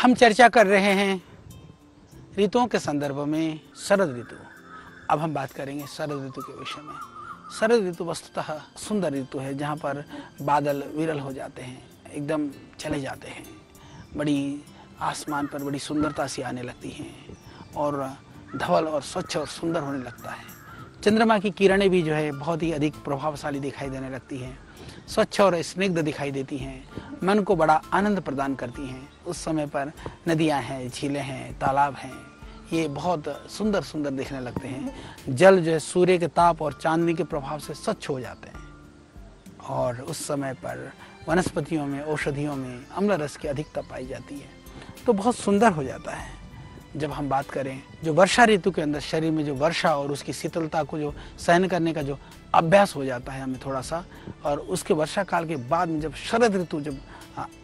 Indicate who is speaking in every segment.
Speaker 1: हम चर्चा कर रहे हैं ऋतुओं के संदर्भ में शरद ऋतु। अब हम बात करेंगे शरद ऋतु के विषय में। शरद ऋतु वस्तुतः सुंदर ऋतु है, जहाँ पर बादल विरल हो जाते हैं, एकदम चले जाते हैं, बड़ी आसमान पर बड़ी सुंदरता सी आने लगती हैं और धवल और स्वच्छ और सुंदर होने लगता है। चंद्रमा की किरणें भी जो है बहुत ही अधिक प्रभावशाली दिखाई देने लगती हैं, स्वच्छ और स्निग्ध दिखाई देती हैं, मन को बड़ा आनंद प्रदान करती हैं। उस समय पर नदियां हैं, झीलें हैं, तालाब हैं, ये बहुत सुंदर सुंदर दिखने लगते हैं। जल जो है सूर्य के ताप और चांदनी के प्रभाव से स्वच्छ हो जाते हैं और उस समय पर वनस्पतियों में, औषधियों में अम्ल रस की अधिकता पाई जाती है, तो बहुत सुंदर हो जाता है। जब हम बात करें जो वर्षा ऋतु के अंदर शरीर में जो वर्षा और उसकी शीतलता को जो सहन करने का जो अभ्यास हो जाता है हमें थोड़ा सा, और उसके वर्षा काल के बाद में जब शरद ऋतु जब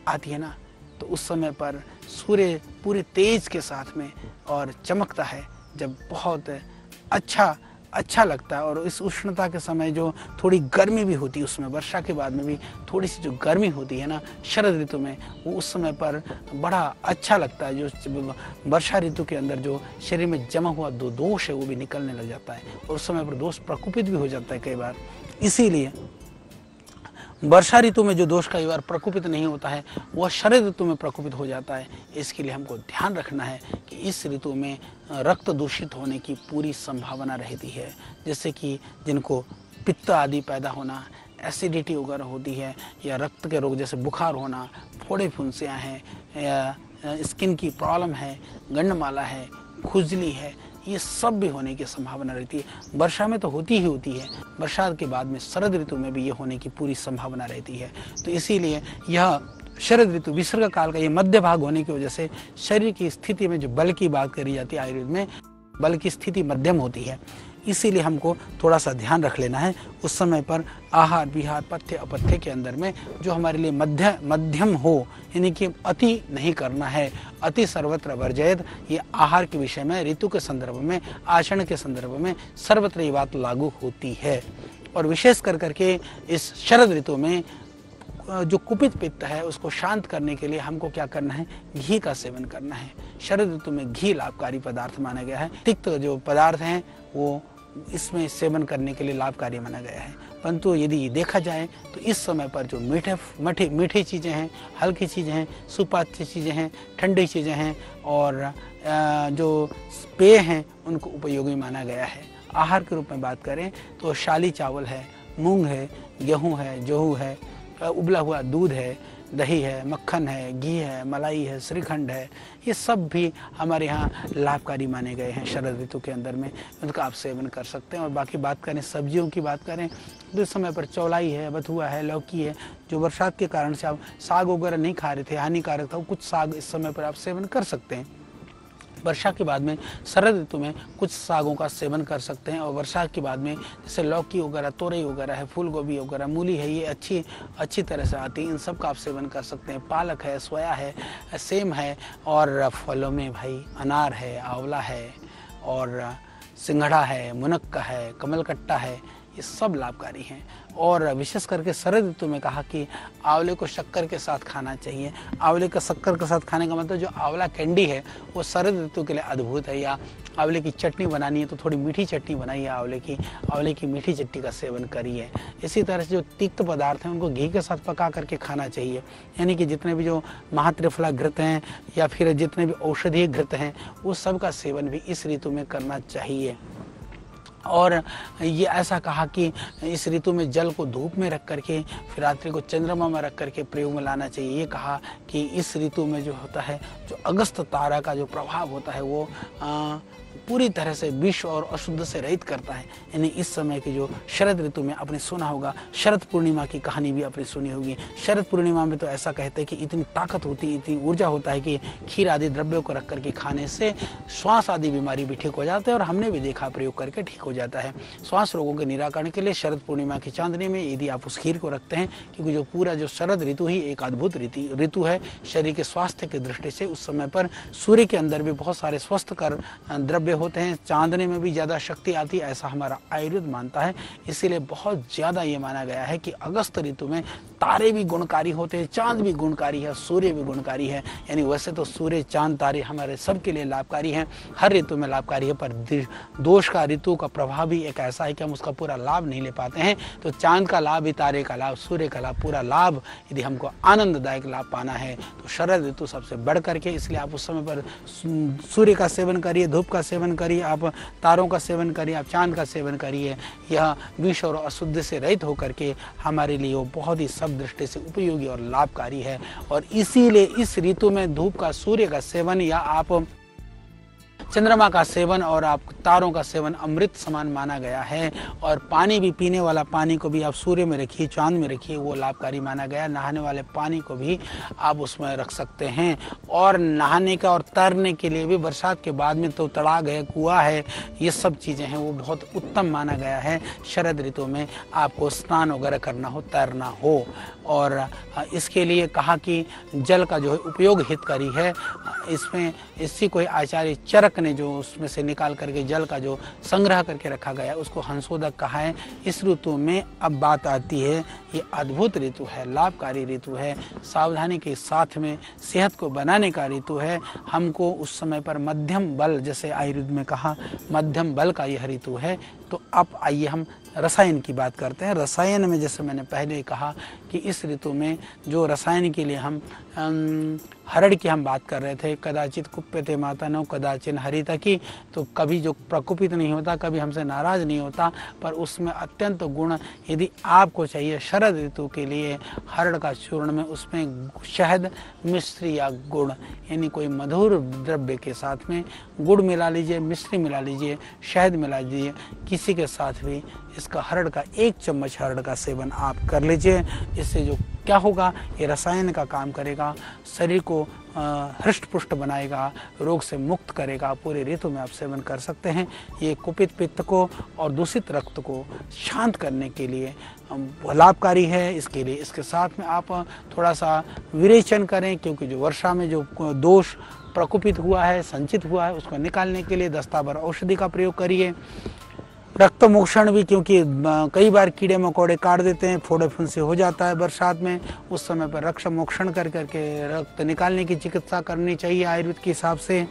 Speaker 1: आती है ना, तो उस समय पर सूर्य पूरे तेज के साथ में और चमकता है, जब बहुत अच्छा लगता है। और इस उष्णता के समय जो थोड़ी गर्मी भी होती है, उसमें वर्षा के बाद में भी थोड़ी सी जो गर्मी होती है ना शरद ऋतु में, वो उस समय पर बड़ा अच्छा लगता है। जो वर्षा ऋतु के अंदर जो शरीर में जमा हुआ दोष है वो भी निकलने लग जाता है और उस समय पर दोष प्रकोपित भी हो जाता है कई बार। इसीलिए वर्षा ऋतु में जो दोष कई बार प्रकोपित नहीं होता है, वह शरद ऋतु में प्रकोपित हो जाता है। इसके लिए हमको ध्यान रखना है कि इस ऋतु में रक्त दूषित होने की पूरी संभावना रहती है, जैसे कि जिनको पित्त आदि पैदा होना, एसिडिटी वगैरह होती है, या रक्त के रोग जैसे बुखार होना, फोड़े फुंसियाँ हैं, या स्किन की प्रॉब्लम है, गंडमाला है, खुजली है, ये सब भी होने की संभावना रहती है। वर्षा में तो होती ही होती है, बरसात के बाद में शरद ऋतु में भी ये होने की पूरी संभावना रहती है। तो इसीलिए यह शरद ऋतु विसर्ग काल का ये मध्य भाग होने की वजह से शरीर की स्थिति में जो बल की बात करी जाती है, आयुर्वेद में बल की स्थिति मध्यम होती है। इसीलिए हमको थोड़ा सा ध्यान रख लेना है उस समय पर आहार विहार पथ्य अपथ्य के अंदर में जो हमारे लिए मध्यम हो, यानी कि अति नहीं करना है। अति सर्वत्र वर्जयत, ये आहार के विषय में ऋतु के संदर्भ में, आचरण के संदर्भ में सर्वत्र ये बात लागू होती है। और विशेष करके इस शरद ऋतु में जो कुपित पित्त है उसको शांत करने के लिए हमको क्या करना है, घी का सेवन करना है। शरद ऋतु में घी लाभकारी पदार्थ माना गया है। तिक्त जो पदार्थ हैं वो इसमें सेवन करने के लिए लाभकारी माना गया है। परंतु यदि देखा जाए तो इस समय पर जो मीठी चीज़ें हैं, हल्की चीज़ें हैं, सुपाच्य चीज़ें हैं, ठंडी चीज़ें हैं और जो पेय हैं उनको उपयोगी माना गया है। आहार के रूप में बात करें तो शाली चावल है, मूंग है, गेहूँ है, गेहूँ है, उबला हुआ दूध है, दही है, मक्खन है, घी है, मलाई है, श्रीखंड है, ये सब भी हमारे यहाँ लाभकारी माने गए हैं शरद ऋतु के अंदर में। उनका आप सेवन कर सकते हैं। और बाकी बात करें सब्जियों की बात करें तो इस समय पर चौलाई है, बथुआ है, लौकी है, जो बरसात के कारण से आप साग वगैरह नहीं खा रहे थे, हानिकारक था, कुछ साग इस समय पर आप सेवन कर सकते हैं। वर्षा के बाद में शरद ऋतु में कुछ सागों का सेवन कर सकते हैं। और वर्षा के बाद में जैसे लौकी वगैरह, तोरई वगैरह है, फूल गोभी वगैरह, मूली है, ये अच्छी तरह से आती है, इन सब का आप सेवन कर सकते हैं। पालक है, सोया है, सेम है, और फलों में भाई अनार है, आंवला है, और सिंघड़ा है, मुनक्का है, कमलकट्टा है, ये सब लाभकारी हैं। और विशेष करके शरद ऋतु में कहा कि आंवले को शक्कर के साथ खाना चाहिए। आंवले का शक्कर के साथ खाने का मतलब जो आंवला कैंडी है वो शरद ऋतु के लिए अद्भुत है। या आंवले की चटनी बनानी है तो थोड़ी मीठी चटनी बनाइए, आंवले की मीठी चटनी का सेवन करिए। इसी तरह से जो तिक्त पदार्थ हैं उनको घी के साथ पका करके खाना चाहिए। यानी कि जितने भी जो महात्रिफला घृत हैं या फिर जितने भी औषधीय घृत हैं वो सब का सेवन भी इस ऋतु में करना चाहिए। और ये ऐसा कहा कि इस ऋतु में जल को धूप में रख करके फिर रात्रि को चंद्रमा में रख करके प्रयोग में लाना चाहिए। ये कहा कि इस ऋतु में जो होता है, जो अगस्त तारा का जो प्रभाव होता है वो पूरी तरह से विष और अशुद्ध से रहित करता है। यानी इस समय की जो शरद ऋतु में आपने सुना होगा, शरद पूर्णिमा की कहानी भी आपने सुनी होगी। शरद पूर्णिमा में तो ऐसा कहते हैं कि इतनी ताकत होती है, इतनी ऊर्जा होता है कि खीर आदि द्रव्यों को रख करके खाने से श्वास आदि बीमारी भी ठीक हो जाते हैं। और हमने भी देखा प्रयोग करके ठीक हो जाता है। श्वास रोगों के निराकरण के लिए शरद पूर्णिमा की चांदनी में यदि आप उस खीर को रखते हैं, क्योंकि जो पूरा जो शरद ऋतु ही एक अद्भुत ऋतु है शरीर के स्वास्थ्य की दृष्टि से। उस समय पर सूर्य के अंदर भी बहुत सारे स्वस्थकर द्रव्य होते हैं, चांदने में भी ज़्यादा शक्ति आती है, ऐसा हमारा आयुर्वेद मानता है। इसीलिए बहुत ज़्यादा ये माना गया है कि अगस्त ऋतु में तारे भी गुणकारी होते हैं, चांद भी गुणकारी है, सूर्य भी गुणकारी है। यानी वैसे तो सूर्य, चांद, तारे हमारे सबके लिए लाभकारी हैं, हर ऋतु में लाभकारी है, पर दोष का, ऋतु का प्रभाव भी एक ऐसा है कि हम उसका पूरा लाभ नहीं ले पाते हैं। तो चांद का लाभ भी, तारे का लाभ, सूर्य का लाभ, पूरा लाभ यदि हमको आनंददायक लाभ पाना है तो शरद ऋतु सबसे बढ़ करके, इसलिए आप उस समय पर सूर्य का सेवन करिए, धूप का सेवन करिए, आप तारों का सेवन करिए, आप चांद का सेवन करिए। यह विष और अशुद्ध से रहित होकर के हमारे लिए वो बहुत ही सब दृष्टि से उपयोगी और लाभकारी है। और इसीलिए इस ऋतु में धूप का, सूर्य का सेवन या आप चंद्रमा का सेवन और आप तारों का सेवन अमृत समान माना गया है। और पानी भी, पीने वाला पानी को भी आप सूर्य में रखिए, चांद में रखिए, वो लाभकारी माना गया। नहाने वाले पानी को भी आप उसमें रख सकते हैं। और नहाने का और तैरने के लिए भी बरसात के बाद में तो तड़ाग है, कुआं है, ये सब चीज़ें हैं, वो बहुत उत्तम माना गया है। शरद ऋतु में आपको स्नान वगैरह करना हो, तैरना हो। और इसके लिए कहा कि जल का जो है उपयोग हितकारी है। इसमें इसी को आचार्य चरक ने जो उसमें से निकाल करके जल का जो संग्रह करके रखा गया उसको हंसोदक कहा है। इस ऋतु में अब बात आती है, ये अद्भुत ऋतु है, लाभकारी ऋतु है, सावधानी के साथ में सेहत को बनाने का ऋतु है। हमको उस समय पर मध्यम बल, जैसे आयुर्वेद में कहा मध्यम बल का यह ऋतु है। तो अब आइए हम रसायन की बात करते हैं। रसायन में जैसे मैंने पहले कहा कि इस ऋतु में जो रसायन के लिए हम हरड़ की हम बात कर रहे थे, कदाचित कुप्यते माता नो कदाचिन हरिता की, तो कभी जो प्रकोपित नहीं होता, कभी हमसे नाराज नहीं होता, पर उसमें अत्यंत गुण यदि आपको चाहिए शरद ऋतु के लिए, हरड़ का चूर्ण में उसमें शहद, मिश्री या गुड़, यानी कोई मधुर द्रव्य के साथ में गुड़ मिला लीजिए, मिश्री मिला लीजिए, शहद मिला लीजिए, किसी के साथ भी इसका हरड़ का 1 चम्मच हरड़ का सेवन आप कर लीजिए। इससे जो क्या होगा, ये रसायन का काम करेगा, शरीर को हृष्ट पुष्ट बनाएगा, रोग से मुक्त करेगा। पूरे ऋतु में आप सेवन कर सकते हैं। ये कुपित पित्त को और दूषित रक्त को शांत करने के लिए लाभकारी है। इसके लिए इसके साथ में आप थोड़ा सा विरेचन करें, क्योंकि जो वर्षा में जो दोष प्रकोपित हुआ है, संचित हुआ है, उसको निकालने के लिए दस्तावर औषधि का प्रयोग करिए। रक्त मोक्षण भी, क्योंकि कई बार कीड़े मकोड़े काट देते हैं, फोड़े फुंसी हो जाता है बरसात में, उस समय पर रक्त मोक्षण कर करके रक्त निकालने की चिकित्सा करनी चाहिए आयुर्वेद के हिसाब से।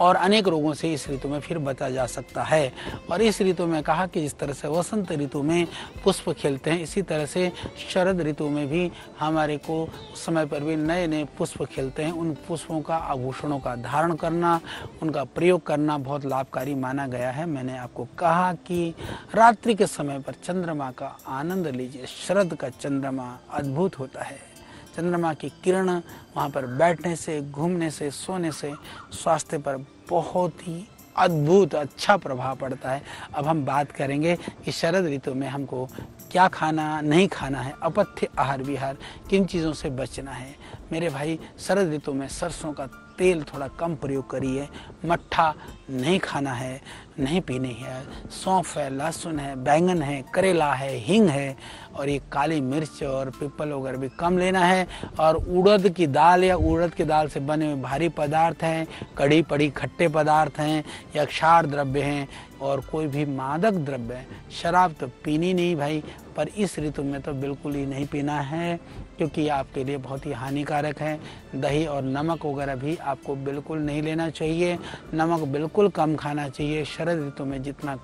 Speaker 1: और अनेक रोगों से इस ऋतु में फिर बचा जा सकता है। और इस ऋतु में कहा कि जिस तरह से वसंत ऋतु में पुष्प खिलते हैं, इसी तरह से शरद ऋतु में भी हमारे को उस समय पर भी नए नए पुष्प खिलते हैं। उन पुष्पों का, आभूषणों का धारण करना, उनका प्रयोग करना बहुत लाभकारी माना गया है। मैंने आपको कहा कि रात्रि के समय पर चंद्रमा का आनंद लीजिए। शरद का चंद्रमा अद्भुत होता है। चंद्रमा की किरण वहाँ पर बैठने से, घूमने से, सोने से स्वास्थ्य पर बहुत ही अद्भुत अच्छा प्रभाव पड़ता है। अब हम बात करेंगे कि शरद ऋतु में हमको क्या खाना, नहीं खाना है, अपथ्य आहार विहार, किन चीज़ों से बचना है। मेरे भाई, शरद ऋतु में सरसों का तेल थोड़ा कम प्रयोग करिए, मट्ठा नहीं खाना है, नहीं पीनी है, सौंफ है, लहसुन है, बैंगन है, करेला है, हींग है, और ये काली मिर्च और पीपल वगैरह भी कम लेना है। और उड़द की दाल या उड़द की दाल से बने हुए भारी पदार्थ हैं, कड़ी पड़ी खट्टे पदार्थ हैं या क्षार द्रव्य हैं, और कोई भी मादक द्रव्य है, शराब तो पीनी नहीं भाई, पर इस ऋतु में तो बिल्कुल ही नहीं पीना है, क्योंकि ये आपके लिए बहुत ही हानिकारक है। दही और नमक वगैरह भी आपको बिल्कुल नहीं लेना चाहिए, नमक बिल्कुल कम खाना चाहिए। शरद ऋतु में जितना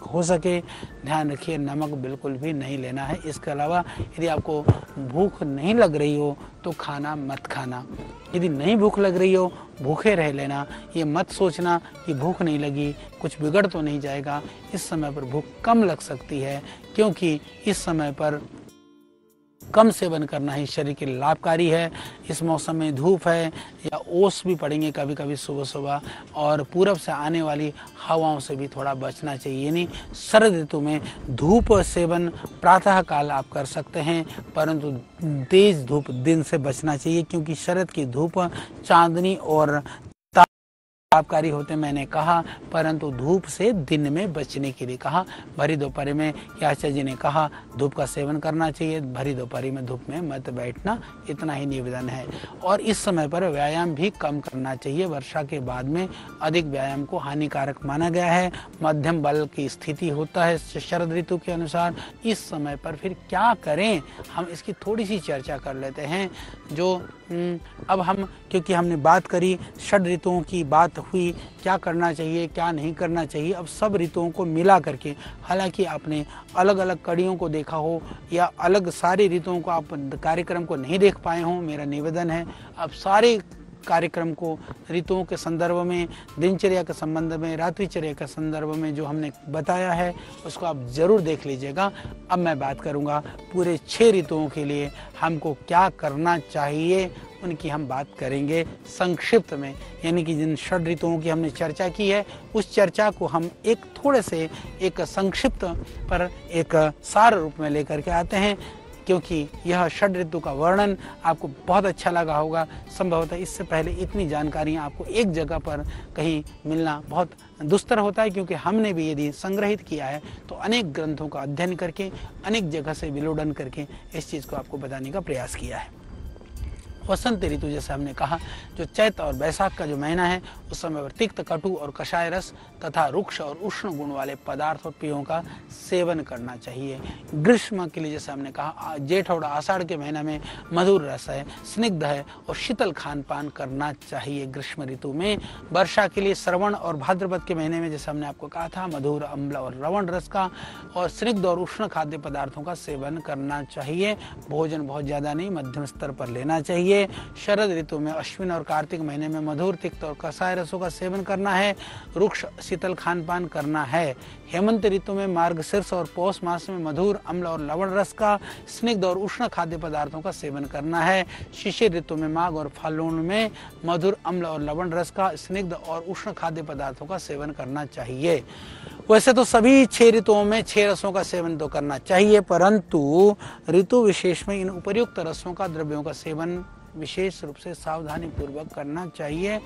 Speaker 1: हो सके ध्यान रखिए, नमक बिल्कुल भी नहीं लेना है। इसके अलावा यदि आपको भूख नहीं लग रही हो तो खाना मत खाना। यदि नहीं भूख लग रही हो, भूखे रह लेना। ये मत सोचना कि भूख नहीं लगी, कुछ बिगड़ तो नहीं जाएगा। इस समय पर भूख कम लग सकती है, क्योंकि इस समय पर कम सेवन करना ही शरीर के लिए लाभकारी है। इस मौसम में धूप है या ओस भी पड़ेंगे कभी कभी सुबह सुबह, और पूरब से आने वाली हवाओं से भी थोड़ा बचना चाहिए। यानी शरद ऋतु में धूप सेवन प्रातः काल आप कर सकते हैं, परंतु तेज धूप दिन से बचना चाहिए, क्योंकि शरद की धूप चांदनी और लाभकारी होते मैंने कहा, परंतु धूप से दिन में बचने के लिए कहा। भरी दोपहर में आचार्य जी ने कहा धूप का सेवन करना चाहिए, भरी दोपहर में धूप में मत बैठना, इतना ही निवेदन है। और इस समय पर व्यायाम भी कम करना चाहिए। वर्षा के बाद में अधिक व्यायाम को हानिकारक माना गया है। मध्यम बल की स्थिति होता है शरद ऋतु के अनुसार। इस समय पर फिर क्या करें, हम इसकी थोड़ी सी चर्चा कर लेते हैं। जो अब हम, क्योंकि हमने बात करी षड ऋतुओं की बात हुई, क्या करना चाहिए क्या नहीं करना चाहिए, अब सब ऋतुओं को मिला करके, हालांकि आपने अलग अलग कड़ियों को देखा हो या अलग सारी ऋतुओं को आप कार्यक्रम को नहीं देख पाए हों, मेरा निवेदन है आप सारे कार्यक्रम को ऋतुओं के संदर्भ में, दिनचर्या के संबंध में, रात्रिचर्या के संदर्भ में जो हमने बताया है उसको आप जरूर देख लीजिएगा। अब मैं बात करूंगा पूरे 6 ऋतुओं के लिए हमको क्या करना चाहिए, उनकी हम बात करेंगे संक्षिप्त में। यानी कि जिन षड ऋतुओं की हमने चर्चा की है उस चर्चा को हम एक थोड़े से एक संक्षिप्त पर एक सार रूप में लेकर के आते हैं, क्योंकि यह षड ऋतु का वर्णन आपको बहुत अच्छा लगा होगा। संभवतः इससे पहले इतनी जानकारियां आपको एक जगह पर कहीं मिलना बहुत दुस्तर होता है, क्योंकि हमने भी यदि संग्रहित किया है तो अनेक ग्रंथों का अध्ययन करके, अनेक जगह से विलोडन करके इस चीज़ को आपको बताने का प्रयास किया है। वसंत ऋतु जैसे हमने कहा, जो चैत और बैसाख का जो महीना है उस समय पर तिक्त, कटु और कषाय रस तथा रुक्ष और उष्ण गुण वाले पदार्थ और पेयों का सेवन करना चाहिए। ग्रीष्म के लिए जैसे हमने कहा जेठ और आषाढ़ के महीना में मधुर रस है, स्निग्ध है और शीतल खान पान करना चाहिए ग्रीष्म ऋतु में। वर्षा के लिए श्रवण और भाद्रपद के महीने में जैसे हमने आपको कहा था मधुर, अम्ल और लवण रस का और स्निग्ध और उष्ण खाद्य पदार्थों का सेवन करना चाहिए। भोजन बहुत ज्यादा नहीं, मध्यम स्तर पर लेना चाहिए। शरद ऋतु में अश्विन और कार्तिक महीने में मधुर, तिक्त और कषाय रसों का सेवन करना है। रुक्ष शीतल खान पान करना है। हेमंत ऋतु में मार्गशीर्ष और पौष मास में मधुर, अम्ल और लवण रस का, स्निग्ध और उष्ण खाद्य पदार्थों का सेवन करना है। शिशिर ऋतु में माघ और फाल्गुन में मधुर, अम्ल और लवण रस का, स्निग्ध और उष्ण खाद्य पदार्थों का सेवन करना चाहिए। वैसे तो सभी 6 ऋतुओं में 6 रसों का सेवन तो करना चाहिए, परंतु ऋतु विशेष में इन उपर्युक्त रसों का, द्रव्यों का सेवन विशेष रूप से सावधानी पूर्वक करना चाहिए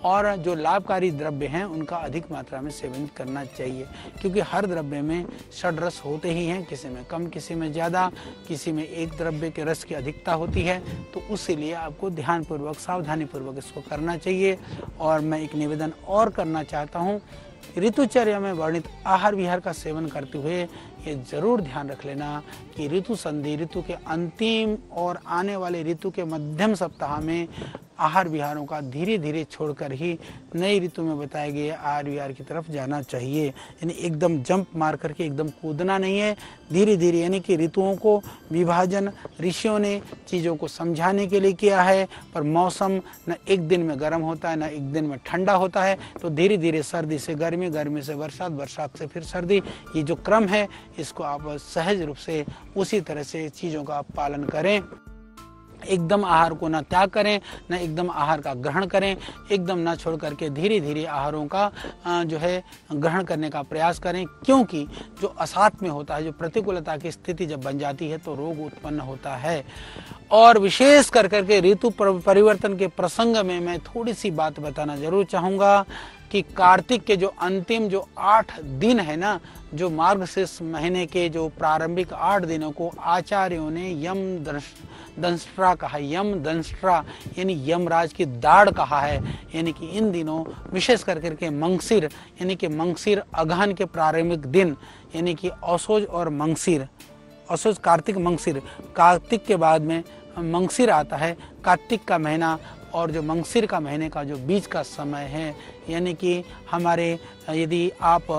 Speaker 1: और जो लाभकारी द्रव्य हैं उनका अधिक मात्रा में सेवन करना चाहिए, क्योंकि हर द्रव्य में षड रस होते ही हैं, किसी में कम, किसी में ज़्यादा, किसी में एक द्रव्य के रस की अधिकता होती है। तो उसीलिए आपको ध्यानपूर्वक, सावधानी पूर्वक इसको करना चाहिए। और मैं एक निवेदन और करना चाहता हूँ, ऋतुचर्या में वर्णित आहार विहार का सेवन करते हुए ये जरूर ध्यान रख लेना कि ऋतु संधि, ऋतु के अंतिम और आने वाले ऋतु के मध्यम सप्ताह में आहार विहारों का धीरे धीरे छोड़कर ही नई ऋतु में बताए गए आहार विहार की तरफ जाना चाहिए। यानी एकदम जंप मार करके एकदम कूदना नहीं है, धीरे धीरे, यानी कि ऋतुओं को विभाजन ऋषियों ने चीज़ों को समझाने के लिए किया है। पर मौसम न एक दिन में गर्म होता है न एक दिन में ठंडा होता है, तो धीरे धीरे सर्दी से गर्मी, गर्मी से बरसात, बरसात से फिर सर्दी, ये जो क्रम है इसको आप सहज रूप से उसी तरह से चीज़ों का आप पालन करें। एकदम आहार को ना त्याग करें, न एकदम आहार का ग्रहण करें, एकदम ना छोड़ करके धीरे धीरे आहारों का जो है ग्रहण करने का प्रयास करें, क्योंकि जो असात में होता है, जो प्रतिकूलता की स्थिति जब बन जाती है तो रोग उत्पन्न होता है। और विशेष कर करके ऋतु परिवर्तन के प्रसंग में मैं थोड़ी सी बात बताना जरूर चाहूँगा कि कार्तिक के जो अंतिम जो 8 दिन है ना, जो मार्गशीर्ष महीने के जो प्रारंभिक 8 दिनों को आचार्यों ने यम दंष्ट्रा कहा, यम दंष्ट्रा यानी यमराज की दाढ़ कहा है। यानी कि इन दिनों विशेष करके मंगसिर, यानी कि मंगसिर अगहन के प्रारंभिक दिन, यानी कि औसोज और मंगसिर, औसोज कार्तिक मंगसिर, कार्तिक के बाद में मंगसिर आता है, कार्तिक का महीना और जो मंगसिर का महीने का जो बीच का समय है, यानी कि हमारे यदि आप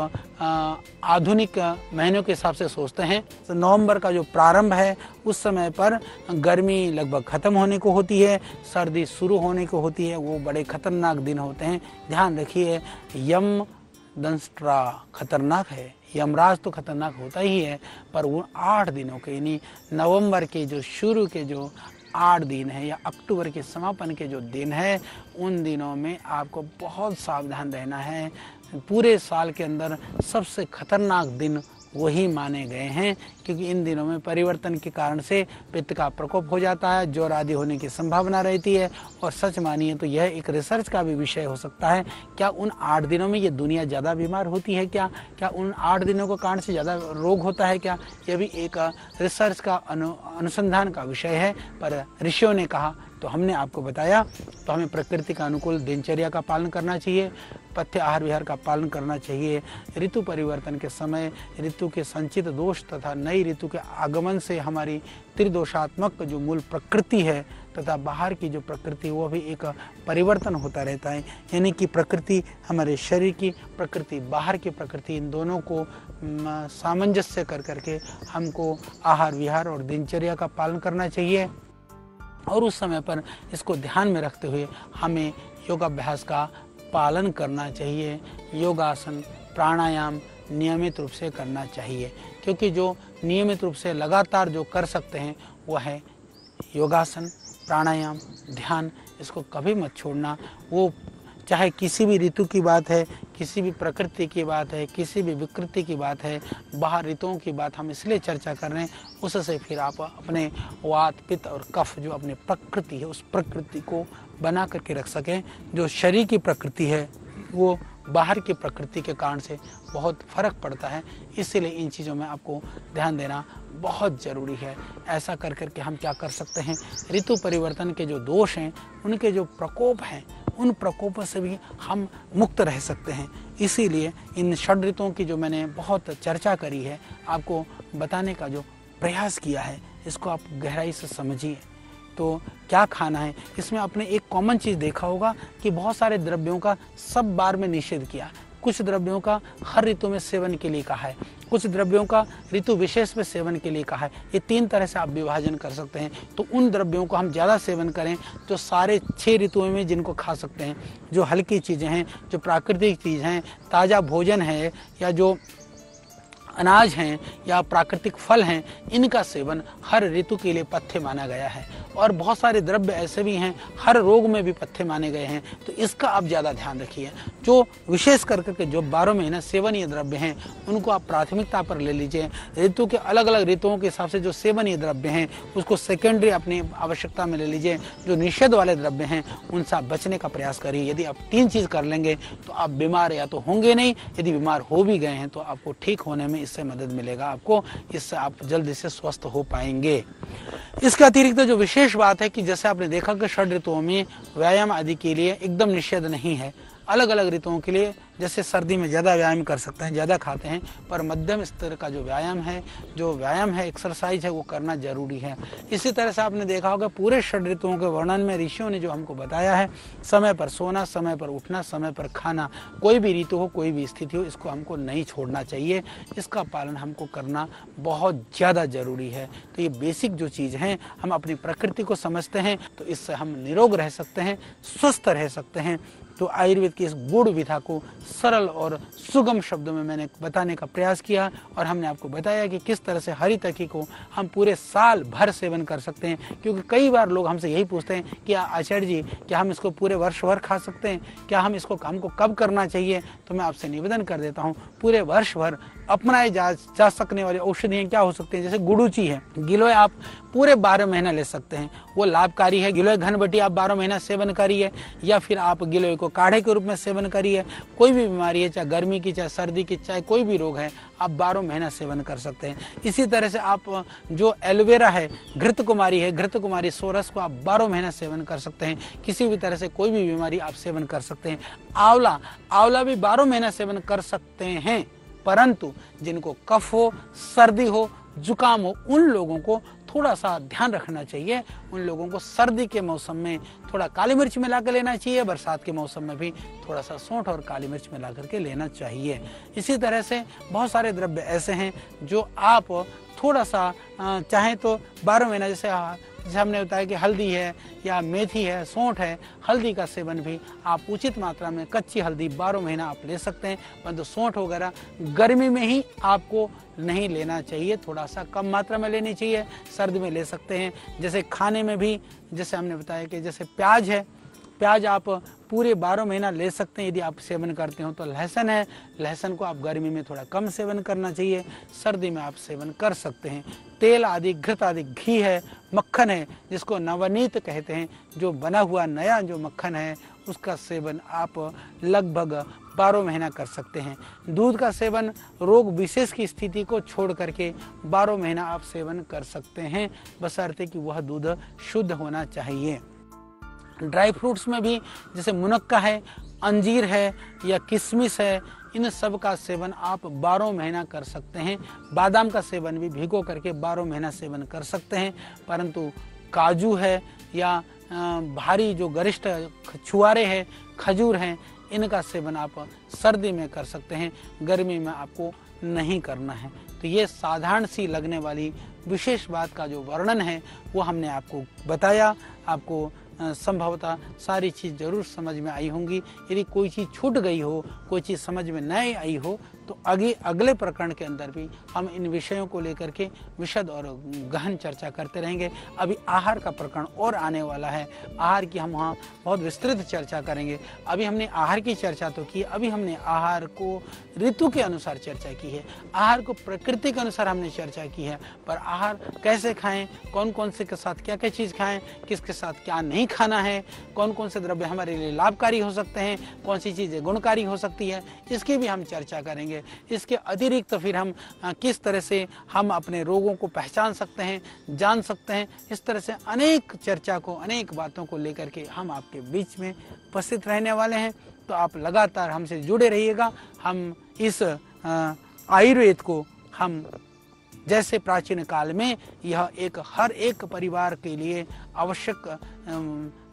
Speaker 1: आधुनिक महीनों के हिसाब से सोचते हैं तो नवंबर का जो प्रारंभ है उस समय पर गर्मी लगभग खत्म होने को होती है, सर्दी शुरू होने को होती है। वो बड़े खतरनाक दिन होते हैं, ध्यान रखिए। यम दंष्ट्रा खतरनाक है, यमराज तो खतरनाक होता ही है, पर वो 8 दिनों के, यानी नवंबर के जो शुरू के जो 8 दिन है या अक्टूबर के समापन के जो दिन है, उन दिनों में आपको बहुत सावधान रहना है। पूरे साल के अंदर सबसे खतरनाक दिन वही माने गए हैं, क्योंकि इन दिनों में परिवर्तन के कारण से पित्त का प्रकोप हो जाता है, ज्वर आदि होने की संभावना रहती है। और सच मानिए तो यह एक रिसर्च का भी विषय हो सकता है। क्या उन 8 दिनों में ये दुनिया ज़्यादा बीमार होती है क्या उन 8 दिनों के कारण से ज़्यादा रोग होता है क्या? यह भी एक रिसर्च का अनुसंधान का विषय है। पर ऋषियों ने कहा तो हमने आपको बताया। तो हमें प्रकृति का अनुकूल दिनचर्या का पालन करना चाहिए, पथ्य आहार विहार का पालन करना चाहिए। ऋतु परिवर्तन के समय ऋतु के संचित दोष तथा नई ऋतु के आगमन से हमारी त्रिदोषात्मक जो मूल प्रकृति है तथा बाहर की जो प्रकृति वो भी एक परिवर्तन होता रहता है। यानी कि प्रकृति हमारे शरीर की प्रकृति, बाहर की प्रकृति, इन दोनों को सामंजस्य कर करके हमको आहार विहार और दिनचर्या का पालन करना चाहिए। और उस समय पर इसको ध्यान में रखते हुए हमें योगाभ्यास का पालन करना चाहिए। योगासन प्राणायाम नियमित रूप से करना चाहिए, क्योंकि जो नियमित रूप से लगातार जो कर सकते हैं वह है योगासन, प्राणायाम, ध्यान। इसको कभी मत छोड़ना। वो चाहे किसी भी ऋतु की बात है, किसी भी प्रकृति की बात है, किसी भी विकृति की बात है, बाहर ऋतुओं की बात हम इसलिए चर्चा कर रहे हैं, उससे फिर आप अपने वात पित्त और कफ जो अपनी प्रकृति है उस प्रकृति को बना करके रख सकें। जो शरीर की प्रकृति है वो बाहर की प्रकृति के कारण से बहुत फर्क पड़ता है। इसीलिए इन चीज़ों में आपको ध्यान देना बहुत ज़रूरी है। ऐसा कर करके हम क्या कर सकते हैं, ऋतु परिवर्तन के जो दोष हैं, उनके जो प्रकोप हैं, उन प्रकोपों से भी हम मुक्त रह सकते हैं। इसीलिए इन षड ऋतुओं की जो मैंने बहुत चर्चा करी है, आपको बताने का जो प्रयास किया है, इसको आप गहराई से समझिए। तो क्या खाना है, इसमें आपने एक कॉमन चीज़ देखा होगा कि बहुत सारे द्रव्यों का सब बार में निषेध किया। कुछ द्रव्यों का हर ऋतु में सेवन के लिए कहा है, कुछ द्रव्यों का ऋतु विशेष में सेवन के लिए कहा है। ये 3 तरह से आप विभाजन कर सकते हैं। तो उन द्रव्यों को हम ज़्यादा सेवन करें जो सारे 6 ऋतुओं में जिनको खा सकते हैं, जो हल्की चीज़ें हैं, जो प्राकृतिक चीज़ हैं, ताज़ा भोजन है या जो अनाज हैं या प्राकृतिक फल हैं, इनका सेवन हर ऋतु के लिए पथ्य माना गया है। और बहुत सारे द्रव्य ऐसे भी हैं हर रोग में भी पथ्य माने गए हैं। तो इसका आप ज़्यादा ध्यान रखिए। जो विशेष करके जो 12 महीने सेवनीय द्रव्य हैं उनको आप प्राथमिकता पर ले लीजिए। ऋतु के अलग अलग ऋतुओं के हिसाब से जो सेवनीय द्रव्य हैं उसको सेकेंडरी अपनी आवश्यकता में ले लीजिए। जो निषेध वाले द्रव्य हैं उनसे आप बचने का प्रयास करिए। यदि आप 3 चीज़ कर लेंगे तो आप बीमार या तो होंगे नहीं, यदि बीमार हो भी गए हैं तो आपको ठीक होने में इससे मदद मिलेगा आपको, इससे आप जल्दी से स्वस्थ हो पाएंगे। इसके अतिरिक्त जो विशेष बात है कि जैसे आपने देखा कि षड ऋतुओं में व्यायाम आदि के लिए एकदम निषेध नहीं है। अलग अलग ऋतुओं के लिए जैसे सर्दी में ज़्यादा व्यायाम कर सकते हैं, ज़्यादा खाते हैं, पर मध्यम स्तर का जो व्यायाम है एक्सरसाइज है वो करना जरूरी है। इसी तरह से आपने देखा होगा पूरे षड ऋतुओं के वर्णन में ऋषियों ने जो हमको बताया है, समय पर सोना, समय पर उठना, समय पर खाना, कोई भी ऋतु हो, कोई भी स्थिति हो, इसको हमको नहीं छोड़ना चाहिए। इसका पालन हमको करना बहुत ज़्यादा जरूरी है। तो ये बेसिक जो चीज़ हैं, हम अपनी प्रकृति को समझते हैं तो इससे हम निरोग रह सकते हैं, स्वस्थ रह सकते हैं। तो आयुर्वेद की इस गूढ़ विधा को सरल और सुगम शब्दों में मैंने बताने का प्रयास किया और हमने आपको बताया कि किस तरह से हरी तकी को हम पूरे साल भर सेवन कर सकते हैं। क्योंकि कई बार लोग हमसे यही पूछते हैं कि आचार्य जी क्या हम इसको पूरे वर्ष भर खा सकते हैं, क्या हमको कब करना चाहिए? तो मैं आपसे निवेदन कर देता हूँ, पूरे वर्ष भर अपनाए जा सकने वाली औषधियाँ क्या हो सकती हैं। जैसे गुड़ूची है, गिलोय आप पूरे 12 महीना ले सकते हैं, वो लाभकारी है। गिलोय घनबटी आप 12 महीना सेवन करिए, या फिर आप गिलोय को काढ़े के रूप में सेवन करिए। कोई भी बीमारी है, चाहे गर्मी की, चाहे सर्दी की, चाहे कोई भी रोग है, आप 12 महीना सेवन कर सकते हैं। इसी तरह से आप जो एलोवेरा है, घृत कुमारी है, घृत कुमारी सोरस को आप 12 महीना सेवन कर सकते हैं। किसी भी तरह से कोई भी बीमारी आप सेवन कर सकते हैं। आंवला भी 12 महीना सेवन कर सकते हैं, परंतु जिनको कफ हो, सर्दी हो, जुकाम हो, उन लोगों को थोड़ा सा ध्यान रखना चाहिए। उन लोगों को सर्दी के मौसम में थोड़ा काली मिर्च मिला कर लेना चाहिए, बरसात के मौसम में भी थोड़ा सा सौंठ और काली मिर्च मिला करके लेना चाहिए। इसी तरह से बहुत सारे द्रव्य ऐसे हैं जो आप थोड़ा सा चाहें तो 12 महीना, जैसे हमने बताया कि हल्दी है या मेथी है, सौंठ है, हल्दी का सेवन भी आप उचित मात्रा में, कच्ची हल्दी 12 महीना आप ले सकते हैं। परंतु सौंठ वगैरह गर्मी में ही आपको नहीं लेना चाहिए, थोड़ा सा कम मात्रा में लेनी चाहिए, सर्दी में ले सकते हैं। जैसे खाने में भी, जैसे हमने बताया कि जैसे प्याज है, प्याज आप पूरे 12 महीना ले सकते हैं यदि आप सेवन करते हो। तो लहसुन है, लहसुन को आप गर्मी में थोड़ा कम सेवन करना चाहिए, सर्दी में आप सेवन कर सकते हैं। तेल आदि, घृत आदि, घी है, मक्खन है जिसको नवनीत कहते हैं, जो बना हुआ नया जो मक्खन है उसका सेवन आप लगभग 12 महीना कर सकते हैं। दूध का सेवन रोग विशेष की स्थिति को छोड़ करके 12 महीना आप सेवन कर सकते हैं, बशर्ते कि वह दूध शुद्ध होना चाहिए। ड्राई फ्रूट्स में भी जैसे मुनक्का है, अंजीर है या किशमिश है, इन सब का सेवन आप 12 महीना कर सकते हैं। बादाम का सेवन भी भिगो करके 12 महीना सेवन कर सकते हैं। परंतु काजू है या भारी जो गरिष्ठ छुआरे हैं, खजूर हैं, इनका सेवन आप सर्दी में कर सकते हैं, गर्मी में आपको नहीं करना है। तो ये साधारण सी लगने वाली विशेष बात का जो वर्णन है वो हमने आपको बताया। आपको संभवतः सारी चीज़ जरूर समझ में आई होंगी। यदि कोई चीज़ छूट गई हो, कोई चीज़ समझ में नहीं आई हो, तो अगले प्रकरण के अंदर भी हम इन विषयों को लेकर के विशद और गहन चर्चा करते रहेंगे। अभी आहार का प्रकरण और आने वाला है, आहार की हम वहाँ बहुत विस्तृत चर्चा करेंगे। अभी हमने आहार की चर्चा तो की, अभी हमने आहार को ऋतु के अनुसार चर्चा की है, आहार को प्रकृति के अनुसार हमने चर्चा की है। पर आहार कैसे खाएं, कौन कौन से के साथ क्या क्या चीज़ खाएं, किसके साथ क्या नहीं खाना है, कौन कौन से द्रव्य हमारे लिए लाभकारी हो सकते हैं, कौन सी चीज़ें गुणकारी हो सकती है, इसकी भी हम चर्चा करेंगे। इसके अतिरिक्त फिर हम किस तरह से हम अपने रोगों को पहचान सकते हैं, जान सकते हैं, इस तरह से अनेक चर्चा को, अनेक बातों को लेकर के हम आपके बीच में उपस्थित रहने वाले हैं। तो आप लगातार हमसे जुड़े रहिएगा। हम इस आयुर्वेद को हम जैसे प्राचीन काल में यह हर एक परिवार के लिए आवश्यक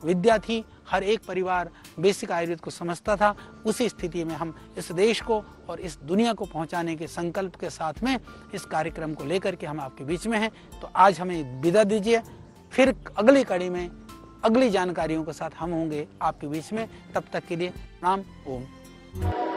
Speaker 1: विद्या थी, हर एक परिवार बेसिक आयुर्वेद को समझता था, उसी स्थिति में हम इस देश को और इस दुनिया को पहुंचाने के संकल्प के साथ में इस कार्यक्रम को लेकर के हम आपके बीच में हैं। तो आज हमें विदा दीजिए, फिर अगली कड़ी में अगली जानकारियों के साथ हम होंगे आपके बीच में। तब तक के लिए प्रणाम। ओम।